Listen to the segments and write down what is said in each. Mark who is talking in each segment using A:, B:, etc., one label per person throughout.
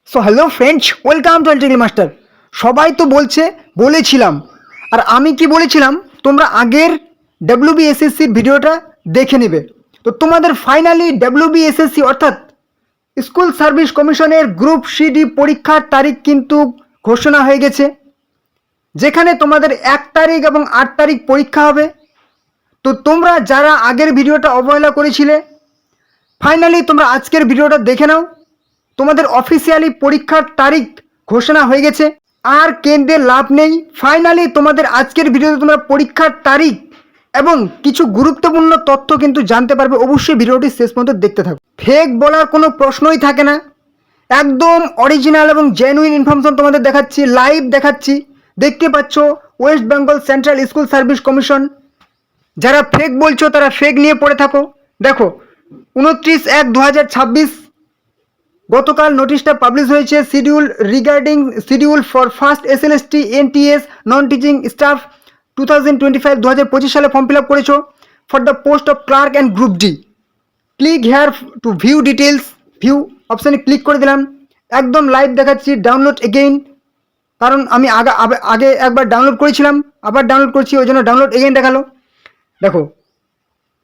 A: So hello friends, welcome to Ltd master. সবাই তো বলেছিলাম, আর আমি কি বলেছিলাম, তোমরা আগের ডাব্লিউবিএসএসসির ভিডিওটা দেখে নেবে। তো তোমাদের ফাইনালি ডাব্লিউবিএসএসসি অর্থাৎ স্কুল সার্ভিস কমিশনের গ্রুপ সিডি পরীক্ষার তারিখ কিন্তু ঘোষণা হয়ে গেছে, যেখানে তোমাদের 1 তারিখ এবং 8 তারিখ পরীক্ষা হবে। তো তোমরা যারা আগের ভিডিওটা অবহেলা করেছিলে, ফাইনালি তোমরা আজকের ভিডিওটা দেখে নাও। তোমাদের অফিসিয়ালি পরীক্ষার তারিখ ঘোষণা হয়ে গেছে, আর কেন্দ্রে লাভ নেই। ফাইনালি তোমাদের আজকের ভিডিওতে তোমরা পরীক্ষার তারিখ এবং কিছু গুরুত্বপূর্ণ তথ্য কিন্তু জানতে পারবে। অবশ্যই ভিডিওটি শেষ পর্যন্ত দেখতে থাকো। ফেক বলার কোনো প্রশ্নই থাকে না, একদম অরিজিনাল এবং জেনুইন ইনফরমেশন তোমাদের দেখাচ্ছি, লাইভ দেখাচ্ছি। দেখতে পাচ্ছ West Bengal central school service commission. যারা ফেক বলছো তারা ফেক নিয়ে পড়ে থাকো। দেখো 29/1/2026 গতকাল নোটিশটা পাবলিশ হয়েছে। Schedule for first SLST NTS non teaching staff 2025 সালে ফর্ম ফিল আপ করেছো for the post of clerk and group D. Click here to view details. View অপশানে ক্লিক করে দিলাম। একদম লাইভ দেখাচ্ছি। ডাউনলোড এগেইন, কারণ আমি আগে একবার ডাউনলোড করেছিলাম, আবার ডাউনলোড করছি, ওই জন্য ডাউনলোড এগেইন দেখালো। দেখো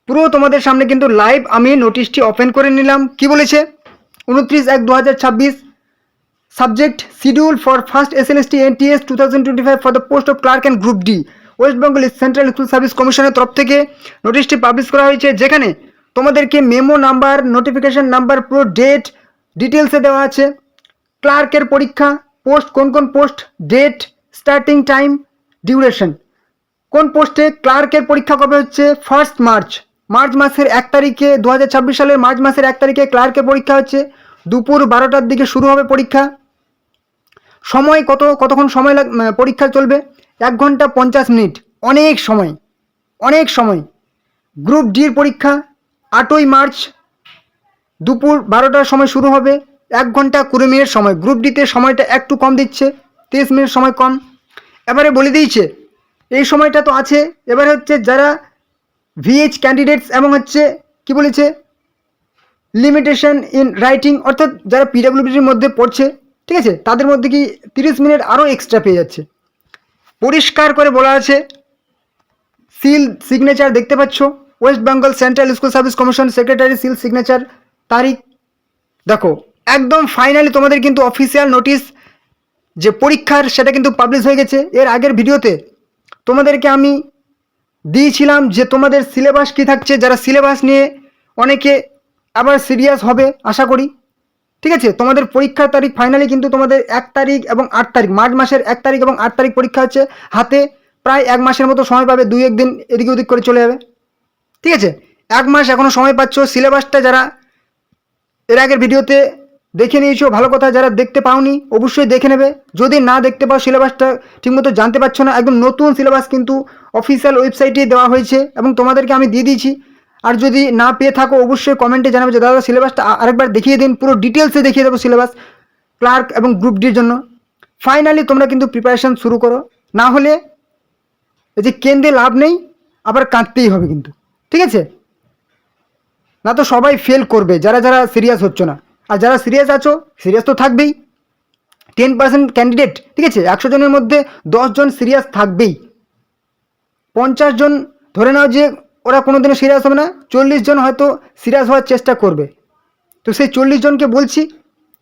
A: পুরো তোমাদের সামনে কিন্তু লাইভ আমি নোটিশটি ওপেন করে নিলাম। কি বলেছে? 29/1/2026 subject schedule for first SLST NTS 2025 for the post of clerk and group D. West Bengal central school service কমিশনের তরফ থেকে নোটিশটি পাবলিশ করা হয়েছে, যেখানে তোমাদেরকে মেমো নাম্বার, নোটিফিকেশন নাম্বার, পুরো ডেট ডিটেলসে দেওয়া আছে। ক্লার্কের পরীক্ষা, পোস্ট কোন কোন post, date, starting time, duration. কোন পোস্টে ক্লার্কের পরীক্ষা কবে হচ্ছে? 1 মার্চ মাসের 1 তারিখে, 2026 সালের মার্চ মাসের 1 তারিখে ক্লার্কের পরীক্ষা হচ্ছে। দুপুর 12টার দিকে শুরু হবে পরীক্ষা। সময় কতক্ষণ সময় পরীক্ষা চলবে? 1 ঘন্টা 50 মিনিট। অনেক সময়। গ্রুপ ডির পরীক্ষা 8ই মার্চ দুপুর 12টার সময় শুরু হবে। 1 ঘন্টা 20 মিনিট সময়। গ্রুপ ডিতে সময়টা একটু কম দিচ্ছে, 30 মিনিট সময় কম। এবারে বলে দিয়েছে এই সময়টা তো আছে। এবারে হচ্ছে যারা ভিএইচ ক্যান্ডিডেটস এবং হচ্ছে কি বলেছে, লিমিটেশন ইন রাইটিং, অর্থাৎ যারা পিডাব্লিউডির মধ্যে পড়ছে, ঠিক আছে, তাদের মধ্যে কি 30 মিনিট আরও এক্সট্রা পেয়ে যাচ্ছে। পরিষ্কার করে বলা আছে, সিল সিগনেচার দেখতে পাচ্ছ, West Bengal central school service commission secretary seal signature, তারিখ। দেখো একদম ফাইনালি তোমাদের কিন্তু অফিসিয়াল নোটিশ যে পরীক্ষার, সেটা কিন্তু পাবলিশ হয়ে গেছে। এর আগের ভিডিওতে তোমাদেরকে আমি দিয়েছিলাম যে তোমাদের সিলেবাস কী থাকছে। যারা সিলেবাস নিয়ে অনেকে আবার সিরিয়াস হবে আশা করি, ঠিক আছে। তোমাদের পরীক্ষার তারিখ ফাইনালি কিন্তু তোমাদের 1 তারিখ এবং 8 তারিখ, মার্চ মাসের 1 তারিখ এবং 8 তারিখ পরীক্ষা হচ্ছে। হাতে প্রায় 1 মাসের মতো সময় পাবে, 2-1 দিন এদিকে ওদিক করে চলে যাবে, ঠিক আছে। 1 মাস এখনও সময় পাচ্ছ। সিলেবাসটা যারা এর আগের ভিডিওতে দেখে নিয়েছো ভালো কথা, যারা দেখতে পাওনি অবশ্যই দেখে নেবে। যদি না দেখতে পাও, সিলেবাসটা ঠিকমতো জানতে পারছো না, একদম নতুন সিলেবাস কিন্তু অফিসিয়াল ওয়েবসাইটে দেওয়া হয়েছে এবং তোমাদেরকে আমি দিয়ে দিয়েছি। আর যদি না পেয়ে থাকো অবশ্যই কমেন্টে জানাবে যে দাদা সিলেবাসটা আরেকবার দেখিয়ে দিন, পুরো ডিটেলসে দেখিয়ে দেবো সিলেবাস ক্লার্ক এবং গ্রুপ ডির জন্য। ফাইনালি তোমরা কিন্তু প্রিপারেশান শুরু করো, না হলে এই যে কেন্দ্রে লাভ নেই, আবার কাঁদতেই হবে কিন্তু, ঠিক আছে। না তো সবাই ফেল করবে যারা যারা সিরিয়াস হচ্ছ না। আর যারা সিরিয়াস আছো, সিরিয়াস তো থাকবেই। 10% ক্যান্ডিডেট, ঠিক আছে, 100 জনের মধ্যে 10 জন সিরিয়াস থাকবেই। 50 জন ধরে নাও যে ওরা কোনোদিনও সিরিয়াস হবে না, 40 জন হয়তো সিরিয়াস হওয়ার চেষ্টা করবে। তো সেই 40 জনকে বলছি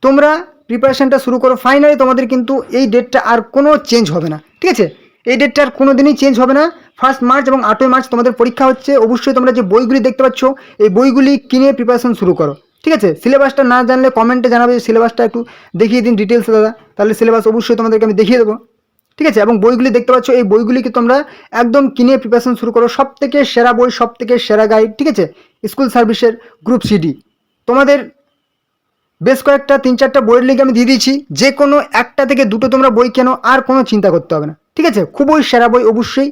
A: তোমরা প্রিপারেশানটা শুরু করো। ফাইনালি তোমাদের কিন্তু এই ডেটটা আর কোনো চেঞ্জ হবে না, ঠিক আছে। এই ডেটটা আর কোনো দিনই চেঞ্জ হবে না। 1 মার্চ এবং 8ই মার্চ তোমাদের পরীক্ষা হচ্ছে। অবশ্যই তোমরা যে বইগুলি দেখতে পাচ্ছ, এই বইগুলি কিনে প্রিপারেশান শুরু করো, ঠিক আছে। সিলেবাসটা না জানলে কমেন্টে জানাবে যে সিলেবাসটা একটু দেখিয়ে দিন ডিটেলসে দাদা, তাহলে সিলেবাস অবশ্যই তোমাদেরকে আমি দেখিয়ে দেবো, ঠিক আছে। এবং বইগুলি দেখতে পাচ্ছ, এই বইগুলিকে তোমরা একদম কিনে প্রিপারেশান শুরু করো। সব থেকে সেরা বই, সব থেকে সেরা গাইড, ঠিক আছে, স্কুল সার্ভিসের গ্রুপ সিডি। তোমাদের বেশ কয়েকটা 3-4টা বইয়ের লিঙ্ক আমি দিয়ে দিয়েছি, যে কোনো একটা থেকে দুটো তোমরা বই কেনো, আর কোনো চিন্তা করতে হবে না, ঠিক আছে। খুবই সেরা বই। অবশ্যই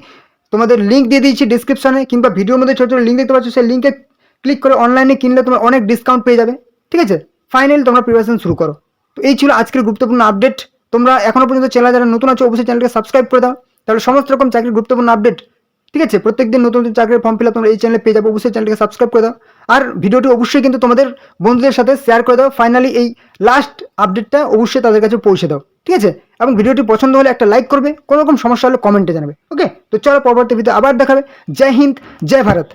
A: তোমাদের লিঙ্ক দিয়ে দিয়েছি ডিসক্রিপশানে, কিংবা ভিডিওর মধ্যে ছোটো ছোটো লিঙ্ক দেখতে পাচ্ছ, সেই লিঙ্কে ক্লিক করে অনলাইনে কিনলে তোমরা অনেক ডিসকাউন্ট পেয়ে যাবে, ঠিক আছে। ফাইনালি তোমরা প্রিপারেশন শুরু করো। তো এই ছিল আজকের গুরুত্বপূর্ণ আপডেট। তোমরা এখনও পর্যন্ত চ্যানেল যারা নতুন আছো অবশ্যই চ্যানেলকে সাবস্ক্রাইব করে দাও, তাহলে সমস্ত রকম চাকরির গুরুত্বপূর্ণ আপডেট ঠিক আছে, প্রত্যেকদিন নতুন নতুন চাকরির ফর্ম ফিল আপ তোমরা এই চ্যানেলে পেয়ে যাবো। অবশ্যই চ্যানেলকে সাবস্ক্রাইব করে দাও, আর ভিডিওটি অবশ্যই কিন্তু তোমাদের বন্ধুদের সাথে শেয়ার করে দাও। ফাইনালি এই লাস্ট আপডেটটা অবশ্যই তাদের কাছে পৌঁছে দাও, ঠিক আছে। এবং ভিডিওটি পছন্দ হলে একটা লাইক করবে, কোনো রকম সমস্যা হলে কমেন্টে জানাবে। ওকে, তো চলো পরবর্তী ভিডিও আবার দেখাবে। জয় হিন্দ, জয় ভারত।